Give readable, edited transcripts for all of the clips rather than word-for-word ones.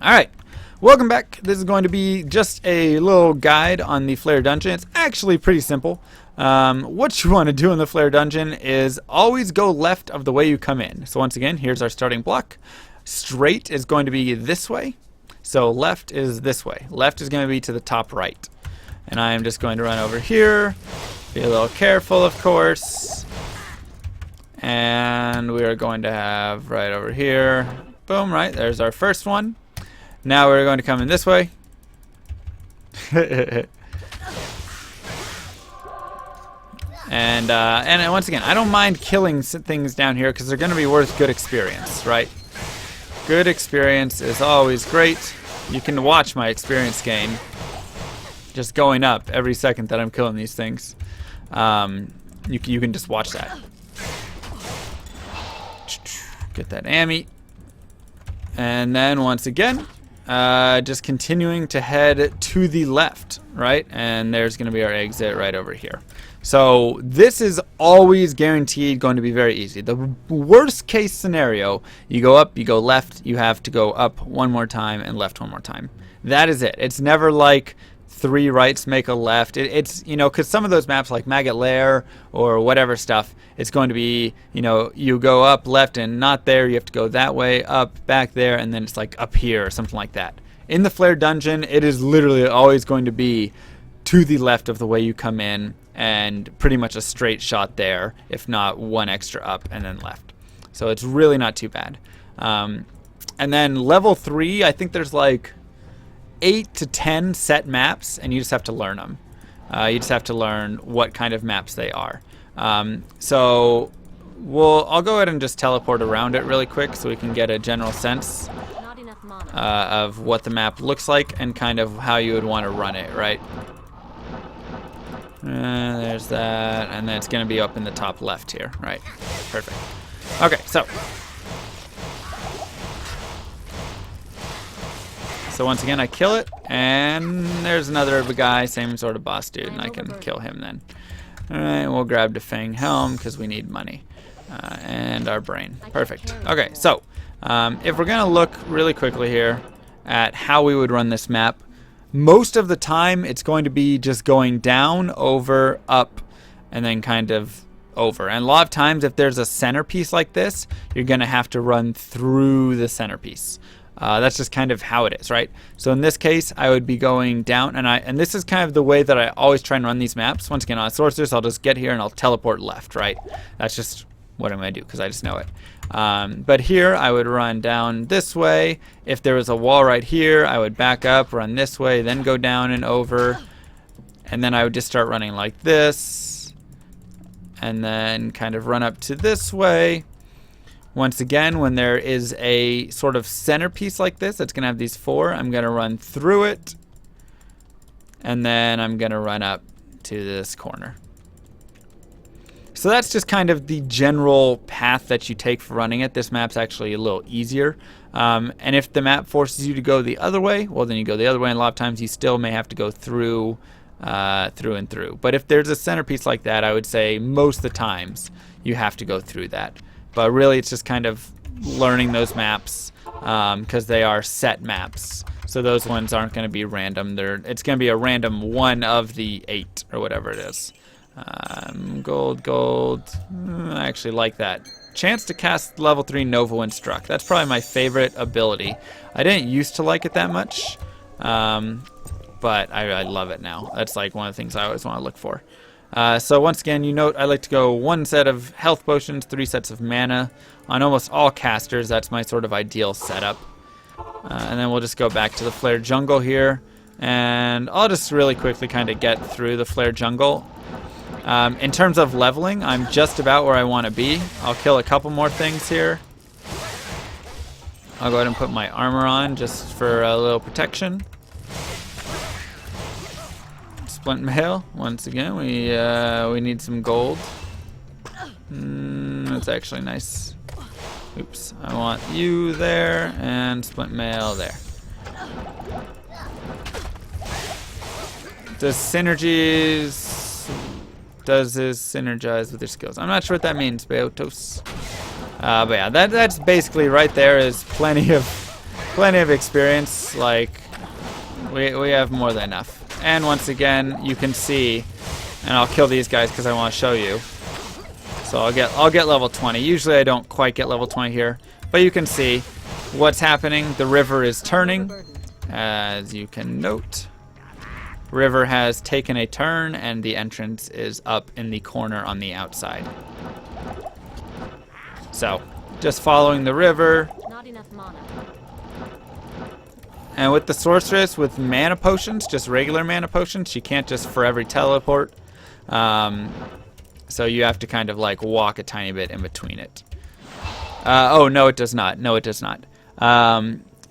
Alright, welcome back. This is going to be just a little guide on the Flayer dungeon. It's actually pretty simple. What you want to do in the Flayer dungeon is always go left of the way you come in. So once again, here's our starting block. Straight is going to be this way. So left is this way. Left is going to be to the top right. And I am just going to run over here. Be a little careful, of course. And we are going to have right over here. Boom, right, there's our first one. Now we're going to come in this way. and once again, I don't mind killing things down here because they're going to be worth good experience, right? Good experience is always great. You can watch my experience gain just going up every second that I'm killing these things. You can just watch that. Get that ammy. And then once again, just continuing to head to the left, right? And there's going to be our exit right over here. So this is always guaranteed going to be very easy. The worst case scenario, you go up, you go left, you have to go up one more time and left one more time. That is it. It's never like 3 rights make a left. It's, you know, because some of those maps like Maggot Lair or whatever stuff, it's going to be, you know, you go up left and not there, you have to go that way, up, back there, and then it's like up here or something like that. In the Flayer dungeon, it is literally always going to be to the left of the way you come in and pretty much a straight shot there, if not one extra up and then left. So it's really not too bad. And then level 3, I think there's like 8 to 10 set maps, and you just have to learn them. You just have to learn what kind of maps they are. So I'll go ahead and just teleport around it really quick so we can get a general sense of what the map looks like and kind of how you would want to run it, right? There's that, and then it's going to be up in the top left here, right? Perfect. Okay, So once again, I kill it, and there's another guy, same sort of boss dude, and I can kill him then. Alright, we'll grab the Fang Helm, because we need money. And our brain. Perfect. Okay, so, if we're going to look really quickly here at how we would run this map, most of the time, it's going to be just going down, over, up, and then kind of over. And a lot of times, if there's a centerpiece like this, you're going to have to run through the centerpiece. That's just kind of how it is, right? So in this case, I would be going down, and this is kind of the way that I always try and run these maps. Once again, on Sorceress, I'll just get here and I'll teleport left, right? That's just what I'm going to do because I just know it. But here, I would run down this way. If there was a wall right here, I would back up, run this way, then go down and over. And then I would just start running like this. And then kind of run up to this way. Once again, when there is a sort of centerpiece like this, it's going to have these 4. I'm going to run through it. And then I'm going to run up to this corner. So that's just kind of the general path that you take for running it. This map's actually a little easier. And if the map forces you to go the other way, well, then you go the other way. And a lot of times you still may have to go through and through. But if there's a centerpiece like that, I would say most of the times you have to go through that. But really, it's just kind of learning those maps because they are set maps. So those ones aren't going to be random. It's going to be a random one of the 8 or whatever it is. Gold. I actually like that. Chance to cast level 3 Nova when struck. That's probably my favorite ability. I didn't used to like it that much, but I love it now. That's like one of the things I always want to look for. So once again, you note I like to go 1 set of health potions, 3 sets of mana. On almost all casters, that's my sort of ideal setup. And then we'll just go back to the Flayer jungle here. And I'll just really quickly kind of get through the Flayer jungle. In terms of leveling, I'm just about where I want to be. I'll kill a couple more things here. I'll go ahead and put my armor on just for a little protection. Splint mail. Once again, we need some gold. That's actually nice. Oops. I want you there and splint mail there. Does this synergize with your skills? I'm not sure what that means, Beotos. But yeah, that's basically right there is plenty of plenty of experience. Like, we have more than enough. And once again, you can see, and I'll kill these guys because I want to show you. So I'll get level 20. Usually I don't quite get level 20 here, but you can see what's happening. The river is turning, as you can note. River has taken a turn, and the entrance is up in the corner on the outside. So, just following the river. Not enough mana. And with the sorceress, with mana potions, just regular mana potions, she can't just forever teleport. So you have to kind of like walk a tiny bit in between it. Oh, no, it does not. No, it does not.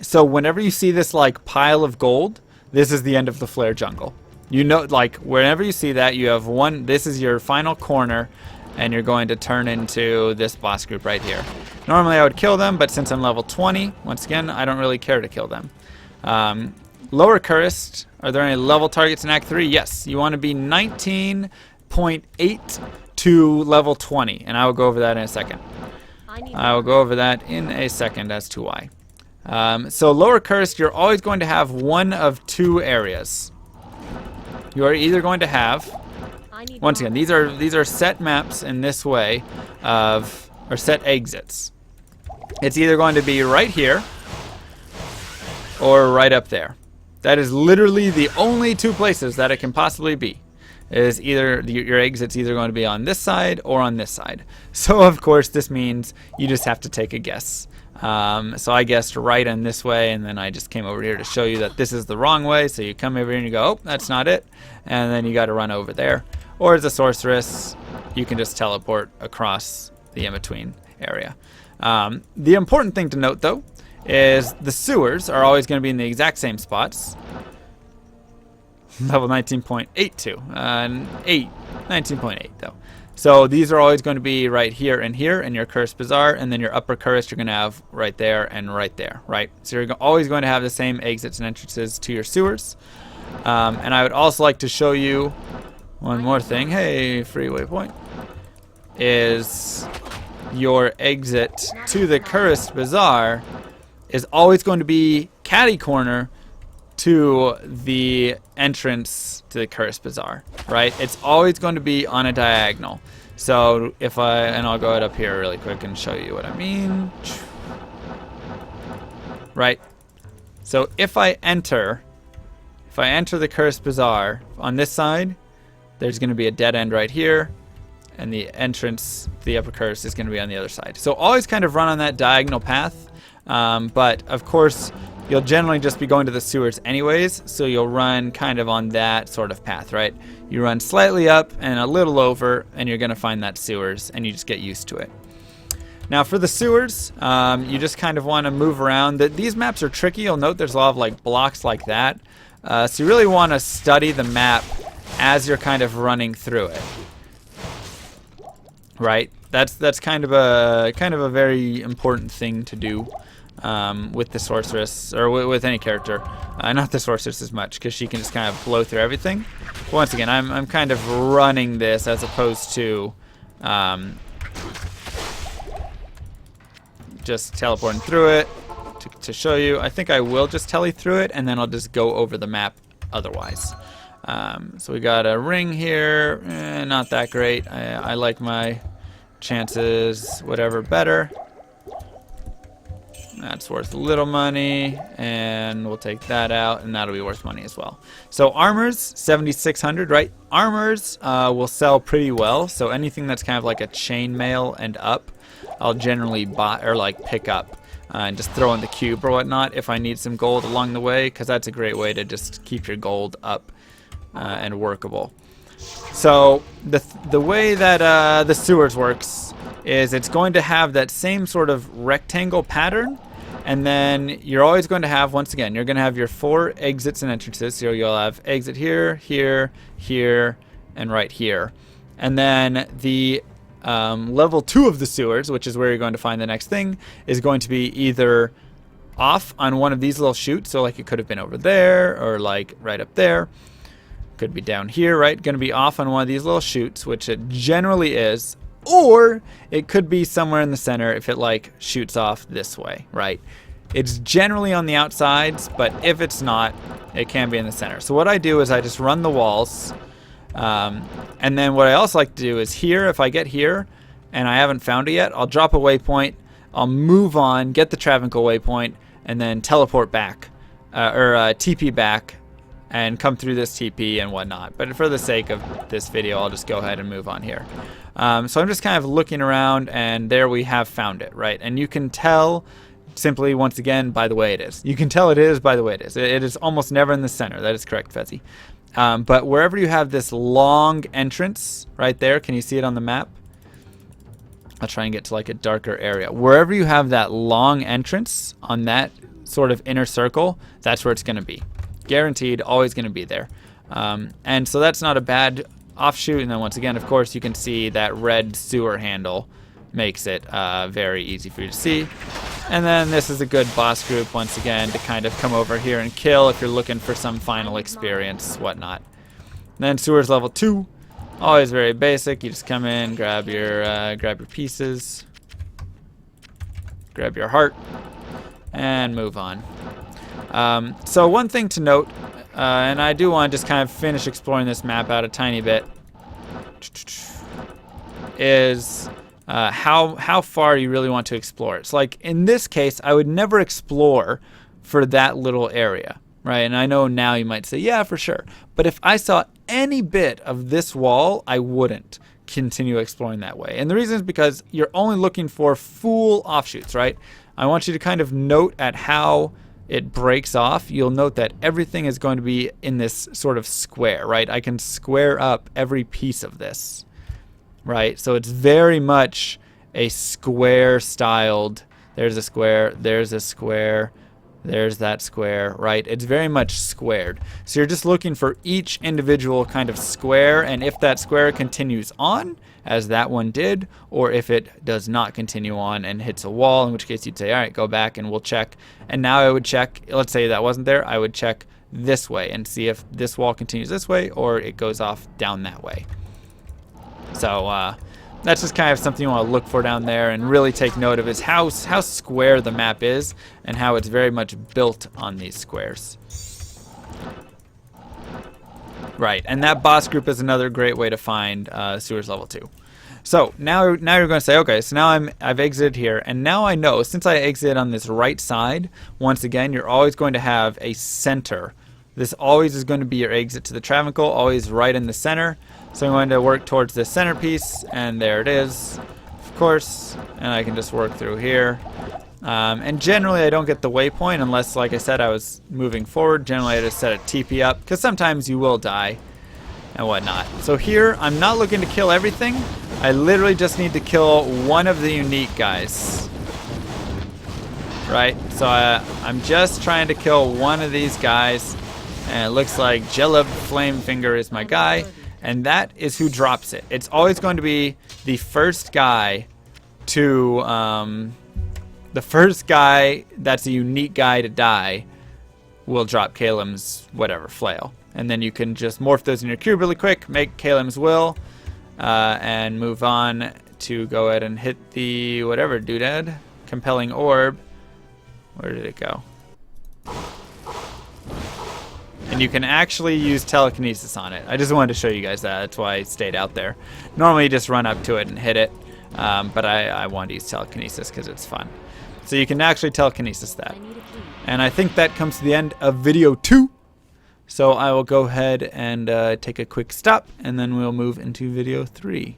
So whenever you see this like pile of gold, this is the end of the Flayer jungle. You know, like whenever you see that, you have one. This is your final corner, and you're going to turn into this boss group right here. Normally I would kill them, but since I'm level 20, once again, I don't really care to kill them. Lower Cursed, are there any level targets in Act 3? Yes, you want to be 19.8 to level 20, and I will go over that in a second. I will go over that in a second as to why. So Lower Cursed, you're always going to have one of two areas. You are either going to have, once again, these are set maps in this way of, or set exits. It's either going to be right here or right up there. That is literally the only two places that it can possibly be. Is either your exit's either going to be on this side or on this side. So of course this means you just have to take a guess. So I guessed right in this way, and then I just came over here to show you that this is the wrong way. So you come over here and you go, oh, that's not it, and then you got to run over there. Or as a sorceress, you can just teleport across the in-between area. The important thing to note though is the sewers are always going to be in the exact same spots. Level 19.82, 19.8 though. So these are always going to be right here, and your Cursed Bazaar, and then your upper Cursed you're going to have right there and right there, right? So you're always going to have the same exits and entrances to your sewers. And I would also like to show you one more thing. Hey, free waypoint. Is your exit to the Cursed Bazaar is always going to be catty corner to the entrance to the Cursed Bazaar, right? It's always going to be on a diagonal. So if and I'll go up here really quick and show you what I mean. Right? So if I enter the Cursed Bazaar on this side, there's going to be a dead end right here, and the entrance to the upper Cursed is going to be on the other side. So always kind of run on that diagonal path, but of course you'll generally just be going to the sewers anyways, so you'll run kind of on that sort of path, right? You run slightly up and a little over, and you're going to find that sewers, and you just get used to it. Now for the sewers, you just kind of want to move around. These maps are tricky. You'll note there's a lot of like blocks like that. So you really want to study the map as you're kind of running through it, right? That's kind of a very important thing to do. With the sorceress, or with any character, not the sorceress as much, because she can just kind of blow through everything. But once again, I'm kind of running this as opposed to just teleporting through it to show you. I think I will just tele through it, and then I'll just go over the map otherwise. So we got a ring here, not that great. I like my chances whatever better. That's worth a little money, and we'll take that out, and that'll be worth money as well. So armors, 7,600, right? Armors will sell pretty well, so anything that's kind of like a chainmail and up, I'll generally buy or like pick up and just throw in the cube or whatnot if I need some gold along the way, because that's a great way to just keep your gold up and workable. So the way that the sewers works is it's going to have that same sort of rectangle pattern, and then you're always going to have, once again, you're going to have your 4 exits and entrances. So you'll have exit here, here, here, and right here. And then the level 2 of the sewers, which is where you're going to find the next thing, is going to be either off on one of these little chutes. So like it could have been over there, or like right up there. Could be down here, right? Going to be off on one of these little chutes, which it generally is. Or it could be somewhere in the center if it like shoots off this way, right? It's generally on the outsides, but if it's not, it can be in the center. So what I do is I just run the walls. And then what I also like to do is here, if I get here and I haven't found it yet, I'll drop a waypoint, I'll move on, get the Travincal waypoint, and then teleport back, TP back, and come through this TP and whatnot. But for the sake of this video, I'll just go ahead and move on here. So I'm just kind of looking around, and there we have found it, right? And you can tell simply, once again, by the way it is. You can tell it is by the way it is. It is almost never in the center. That is correct, Fezzy. But wherever you have this long entrance right there, can you see it on the map? I'll try and get to like a darker area. Wherever you have that long entrance on that sort of inner circle, that's where it's going to be. Guaranteed, always going to be there. And so that's not a bad offshoot. And then once again, of course, you can see that red sewer handle makes it very easy for you to see. And then this is a good boss group, once again, to kind of come over here and kill if you're looking for some final experience, whatnot. And then sewers level 2, always very basic. You just come in, grab your pieces, grab your heart, and move on. So one thing to note, and I do want to just kind of finish exploring this map out a tiny bit, is how far you really want to explore it. So like in this case, I would never explore for that little area, right? And I know now you might say, yeah, for sure. But if I saw any bit of this wall, I wouldn't continue exploring that way. And the reason is because you're only looking for full offshoots, right? I want you to kind of note at how it breaks off. You'll note that everything is going to be in this sort of square, right? I can square up every piece of this. Right, so it's very much a square styled. There's a square, there's a square, there's that square, right? It's very much squared. So you're just looking for each individual kind of square, and if that square continues on, as that one did, or if it does not continue on and hits a wall, in which case you'd say, all right, go back and we'll check. And now I would check, let's say that wasn't there, I would check this way and see if this wall continues this way or it goes off down that way. So that's just kind of something you want to look for down there and really take note of, is how square the map is and how it's very much built on these squares. Right, and that boss group is another great way to find sewers level 2. So now you're going to say, okay, so now I've exited here, and now I know, since I exit on this right side, once again, you're always going to have a center. This always is going to be your exit to the Travincal, always right in the center. So I'm going to work towards this centerpiece, and there it is, of course, and I can just work through here. And generally I don't get the waypoint unless, like I said, I was moving forward. Generally I just set a TP up, because sometimes you will die and whatnot. So here I'm not looking to kill everything. I literally just need to kill one of the unique guys. Right, so I'm just trying to kill one of these guys, and it looks like Jelib Flamefinger is my guy. And that is who drops it. It's always going to be the first guy to, the first guy that's a unique guy to die will drop Kalim's whatever, flail. And then you can just morph those in your cube really quick, make Kalim's will, and move on to go ahead and hit the whatever doodad, compelling orb. Where did it go? And you can actually use telekinesis on it. I just wanted to show you guys that. That's why I stayed out there. Normally you just run up to it and hit it, but I wanted to use telekinesis because it's fun. So you can actually telekinesis that. And I think that comes to the end of video 2. So I will go ahead and take a quick stop, and then we'll move into video 3.